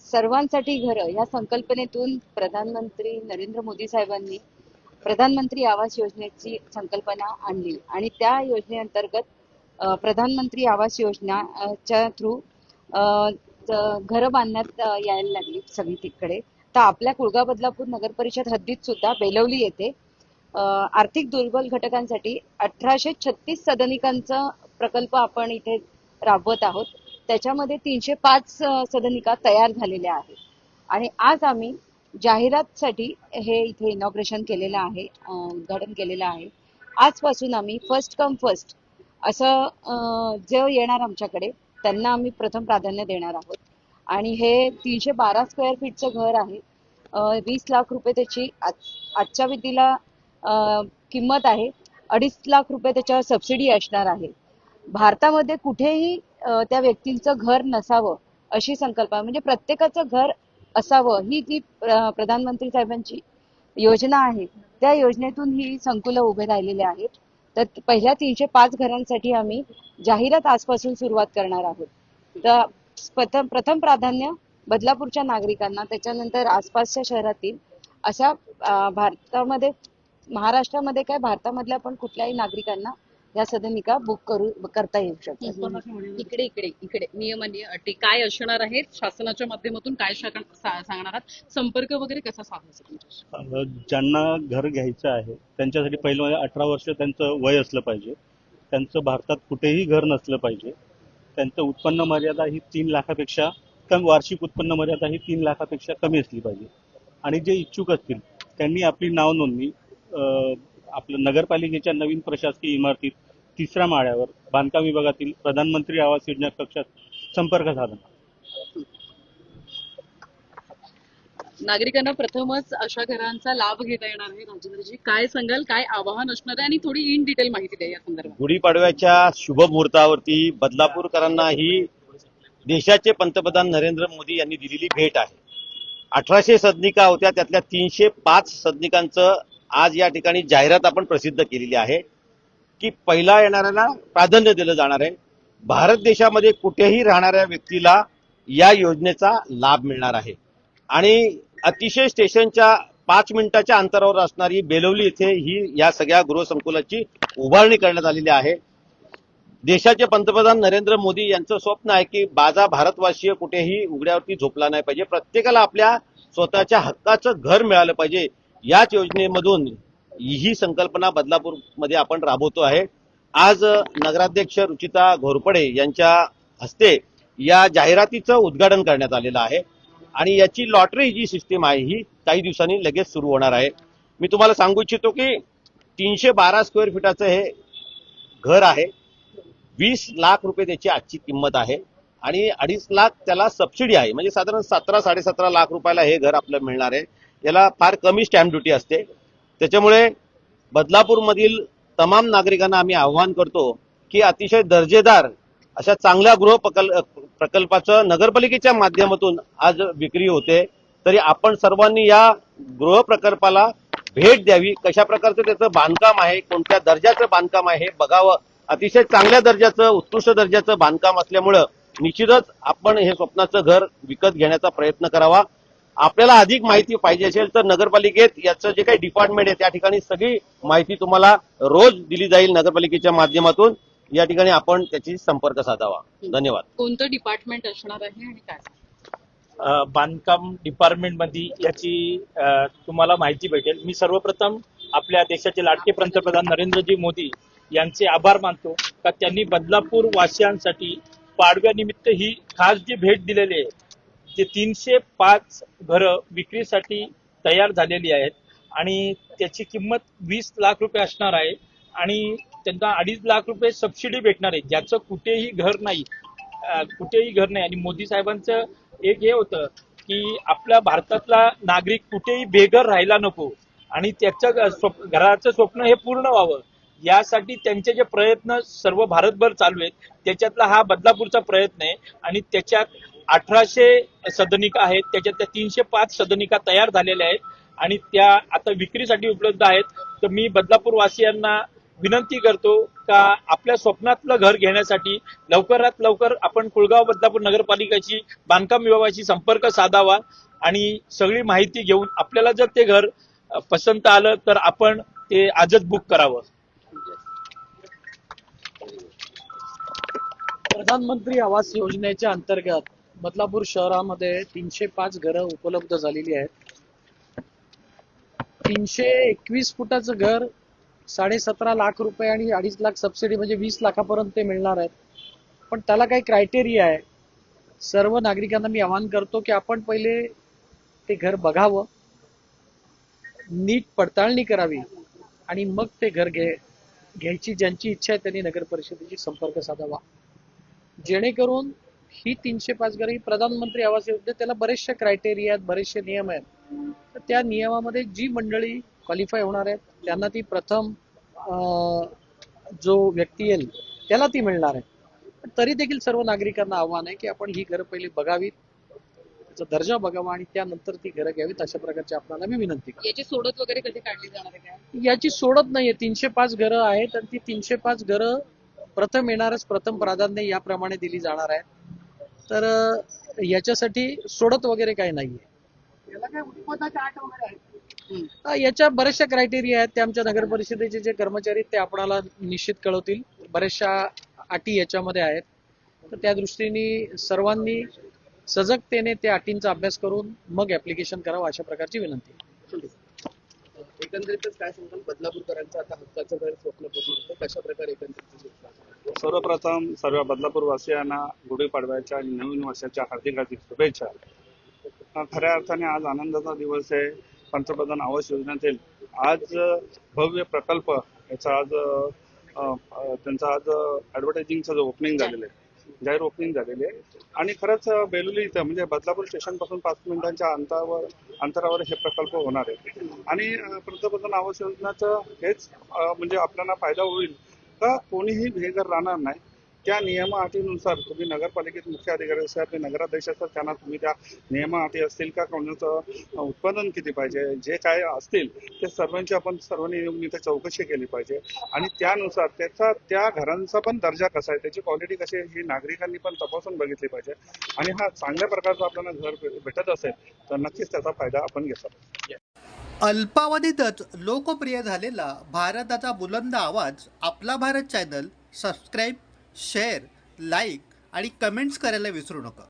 सर्वांसाठी घरं या संकल्पनेतून प्रधानमंत्री नरेंद्र मोदी साहेबांनी प्रधानमंत्री आवास योजनेची संकल्पना आणली आणि त्या योजनेअंतर्गत प्रधानमंत्री आवास योजनाच्या थ्रू घरं बांधण्यात यायला लागली सगळी तिकडे. तर आपल्या कुळगाव बदलापूर नगर परिषद हद्दीत सुद्धा बेलवली येथे आर्थिक दुर्बल घटकांसाठी 1836 सदनिकांचा प्रकल्प आपण इथे राबवत आहोत. त्याच्यामध्ये 305 सदनिका तयार झालेल्या आहेत आणि आज आम्ही जाहिरातसाठी हे इथे इनॉग्रेशन केलेलं आहे, उद्घाटन केलेलं आहे. आजपासून आम्ही फर्स्ट कम फर्स्ट असं जे येणार आमच्याकडे त्यांना आम्ही प्रथम प्राधान्य देणार आहोत. आणि हे 312 स्क्वेअर फीटचं घर आहे. 20 लाख रुपये त्याची आजच्या विधीला किंमत आहे. 2.5 लाख रुपये त्याच्यावर सबसिडी असणार आहे. भारतामध्ये कुठेही त्या व्यक्तींचं घर नसावं अशी संकल्पना, म्हणजे प्रत्येकाचं घर असावं ही जी प्रधानमंत्री साहेबांची योजना आहे त्या योजनेतून ही संकुलं उभे राहिलेले आहेत. तर पहिल्या 305 घरांसाठी आम्ही जाहिरात आजपासून सुरुवात करणार आहोत. तर प्रथम प्राधान्य बदलापूरच्या नागरिकांना, त्याच्यानंतर आसपासच्या शहरातील अशा भारतामध्ये महाराष्ट्रामध्ये काय भारतामधल्या पण कुठल्याही नागरिकांना या सदनिका बुक करता येऊ शकतात. इकडे इकडे इकडे नियम आणि अटी काय असणार आहेत, शासनाच्या माध्यमातून काय सांगणार आहात, संपर्क वगैरे कसा साधायचा? ज्यांना घर घ्यायचं आहे त्यांच्यासाठी पहिलं म्हणजे 18 वर्ष त्यांचं वय असलं पाहिजे, त्यांचं भारतात कुठेही घर नसलं पाहिजे, त्यांचं उत्पन्न मर्यादा ही 3 लाखापेक्षा कमी, वार्षिक उत्पन्न मर्यादा ही 3 लाखापेक्षा कमी असली पाहिजे. आणि जे इच्छुक असतील त्यांनी आपली नाव नोंदणी आपलं नगरपालिकेच्या नवीन प्रशासकीय इमारतीत 3ऱ्या माळ्यावर बांधकाम विभागातील प्रधानमंत्री आवास योजना कक्षात संपर्क साधा. नागरिकांना प्रथमच अशा घरांचा लाभ घेता येणार आहे. राजेंद्रजी काय सांगाल, काय आवाहन असणार आहे आणि थोडी इन डिटेल माहिती द्या या संदर्भात. गुढीपाडव्याच्या शुभ मुहूर्तावरती बदलापूरकरांना ही देशाचे पंतप्रधान नरेंद्र मोदी यांनी दिलेली भेट आहे. 1800 सदनिका होत्या, त्यातल्या 305 सदनिकांचं आज या ठिकाणी जाहिरात आपण प्रसिद्ध केलेली आहे की पहिला येणाऱ्याला प्राधान्य दिलं जाणार आहे. भारत देशामध्ये कुठेही राहणाऱ्या व्यक्तीला या योजनेचा लाभ मिळणार आहे. आणि अतिशय स्टेशनच्या 5 मिनिटाच्या अंतरावर असणारी बेलवली येथे ही या सगळ्या गृहसंकुलाची उभारणी करण्यात आलेली आहे. देशाचे पंतप्रधान नरेंद्र मोदी यांचं स्वप्न आहे की बाजा भारतवासीय कुठेही उघड्यावरती झोपला नाही पाहिजे, प्रत्येकाला आपल्या स्वतःच्या हक्काचं घर मिळालं पाहिजे. याच योजनेमधून ही संकल्पना बदलापूरमध्ये आपण राबवतो आहे. आज नगराध्यक्ष रुचिता घोरपडे यांच्या हस्ते या जाहिरातीचं उद्घाटन करण्यात आलेलं आहे आणि याची लॉटरी जी सिस्टीम आहे ही काही दिवसांनी लगेच सुरू होणार आहे. मी तुम्हाला सांगू इच्छितो की 312 स्क्वेअर फीटाचं हे घर आहे. 20 लाख रुपये त्याची आजची किंमत आहे आणि 2.5 लाख त्याला सबसिडी आहे, म्हणजे साधारण 17-17.5 लाख रुपयाला हे घर आपल्याला मिळणार आहे. याला फार कमी स्टॅम्प ड्युटी असते. त्याच्यामुळे बदलापूरमधील तमाम नागरिकांना आम्ही आवाहन करतो की अतिशय दर्जेदार अशा चांगल्या गृह प्रकल्पाचं नगरपालिकेच्या माध्यमातून आज विक्री होते. तरी आपण सर्वांनी या गृह प्रकल्पाला भेट द्यावी. कशा प्रकारचं त्याचं बांधकाम आहे, कोणत्या दर्जाचं बांधकाम आहे हे बघावं. अतिशय चांगल्या दर्जाचं, उत्कृष्ट दर्जाचं बांधकाम असल्यामुळं निश्चितच आपण हे स्वप्नाचं घर विकत घेण्याचा प्रयत्न करावा. आपल्याला अधिक माहिती पाहिजे असेल तर नगरपालिकेत याचं जे काही डिपार्टमेंट आहे त्या ठिकाणी सगळी माहिती तुम्हाला रोज दिली जाईल नगरपालिकेच्या माध्यमातून. या ठिकाणी आपण त्याची संपर्क साधावा. धन्यवाद. कोणतं डिपार्टमेंट असणार आहे आणि काय? बांधकाम डिपार्टमेंट मध्ये याची तुम्हाला माहिती भेटेल. मी सर्वप्रथम आपल्या देशाचे लाडके पंतप्रधान नरेंद्रजी मोदी यांचे आभार मानतो का त्यांनी बदलापूर वासियांसाठी पाडव्यानिमित्त ही खास जी भेट दिलेली आहे. जे 305 घरं विक्रीसाठी तयार झालेली आहेत आणि त्याची किंमत 20 लाख रुपये असणार आहे आणि त्यांना 2.5 लाख रुपये सबसिडी भेटणार आहे, ज्याचं कुठेही घर नाही, कुठेही घर नाही. आणि मोदी साहेबांचं एक हे होतं की आपल्या भारतातला नागरिक कुठेही बेघर राहायला नको आणि त्याचं घराचं स्वप्न हे पूर्ण व्हावं, यासाठी त्यांचे जे प्रयत्न सर्व भारतभर चालू आहेत त्याच्यातला हा बदलापूरचा प्रयत्न आहे. आणि त्याच्यात 1800 सदनिका आहेत, त्याच्यात त्या 305 सदनिका तयार झालेल्या आहेत आणि त्या आता विक्रीसाठी उपलब्ध आहेत. तर मी बदलापूर वासियांना विनंती करतो का आपल्या स्वप्नातलं घर घेण्यासाठी लवकरात लवकर आपण कुळगाव बदलापूर नगरपालिकेची बांधकाम विभागाशी संपर्क साधावा आणि सगळी माहिती घेऊन आपल्याला जर ते घर पसंत आलं तर आपण ते आजच बुक करावं. प्रधानमंत्री आवास योजनेच्या अंतर्गत बदलापूर शहरामध्ये 305 घरं उपलब्ध झालेली आहेत. 321 फुटाचं घर 17.5 लाख रुपये आणि 2.5 लाख सबसिडी म्हणजे 20 लाखापर्यंत ते मिळणार आहेत. पण त्याला काही क्रायटेरिया आहे. सर्व नागरिकांना मी आवाहन करतो की आपण पहिले ते घर बघावं, नीट पडताळणी करावी आणि मग ते घर घ्यायची ज्यांची इच्छा आहे त्यांनी नगर परिषदेशी संपर्क साधावा, जेणेकरून ही 305 घरं ही प्रधानमंत्री आवास योजना त्याला बरेचसे क्रायटेरिया आहेत, बरेचसे नियम आहेत. तर त्या नियमामध्ये जी मंडळी क्वालिफाय होणार आहेत त्यांना ती प्रथम जो व्यक्ती येईल त्याला ती मिळणार आहे. पण तरी देखील सर्व नागरिकांना आव्हान आहे की आपण ही घरं पहिली बघावीत, त्याचा दर्जा बघावा आणि त्यानंतर ती घरं घ्यावीत, अशा प्रकारची आपल्याला मी विनंती करतो. याची सोडत वगैरे कधी काढली जाणार आहे काय? याची सोडत नाहीये. 305 घरं आहेत आणि ती 305 घरं प्रथम येणारच प्रथम प्राधान्य याप्रमाणे दिली जाणार आहे. तर याच्यासाठी सोडत वगैरे काही नाहीये. याला काय उत्पन्नाची अट वगैरे आहे? याच्या बऱ्याचशा क्रायटेरिया आहेत. ते आमच्या नगर परिषदेचे जे कर्मचारी आहेत ते आपणाला निश्चित कळवतील. बऱ्याचशा अटी याच्यामध्ये आहेत. तर त्या दृष्टीने सर्वांनी सजगतेने त्या अटींचा अभ्यास करून मग ऍप्लिकेशन करावं, अशा प्रकारची विनंती आहे. एकंदरीतच काय सांगाल, बदलापूरकरांचं आता हक्काचं घर स्वप्न पूर्ण होतं, कशा प्रकारे एकंदरीत? सर्वप्रथम सर्व बदलापूर वासियांना गुढीपाडव्याच्या आणि नवीन वर्षाच्या हार्दिक हार्दिक शुभेच्छा. खऱ्या अर्थाने आज आनंदाचा दिवस आहे. पंतप्रधान आवास योजनेतील आज भव्य प्रकल्प याचा आज त्यांचा आज ऍडव्हर्टायझिंगचं जो ओपनिंग झालेलं आहे, जाहीर ओपनिंग झालेली आहे. आणि खरंच बेलुली इथं म्हणजे बदलापूर स्टेशन पासून 5 मिनिटांच्या अंतरावर हे प्रकल्प होणार आहे. आणि पंतप्रधान आवास योजनेचं हेच म्हणजे आपल्याला फायदा होईल का कोणीही बेघर राहणार नाही. त्या नियम अटीनुसार तुम्ही नगरपालिकेत मुख्य अधिकारी असतात ते नगराध्यक्ष असतात, त्यांना तुम्ही त्या नियम अटी असतील का कोणाचं उत्पादन किती पाहिजे जे काय असतील ते सर्वांची आपण सर्वांनी येऊन इथे चौकशी केली पाहिजे. आणि त्यानुसार त्याचा त्या घरांचा पण दर्जा कसा आहे, त्याची क्वालिटी कशी आहे ही नागरिकांनी पण तपासून बघितली पाहिजे. आणि हा चांगल्या प्रकारचं आपल्याला घर भेटत असेल तर नक्कीच त्याचा फायदा आपण घेतो. अल्पावधीतच लोकप्रिय झालेला भारताचा बुलंद आवाज आपला Bharat channel subscribe, share, like आणि कमेंट्स करायला विसरू नका.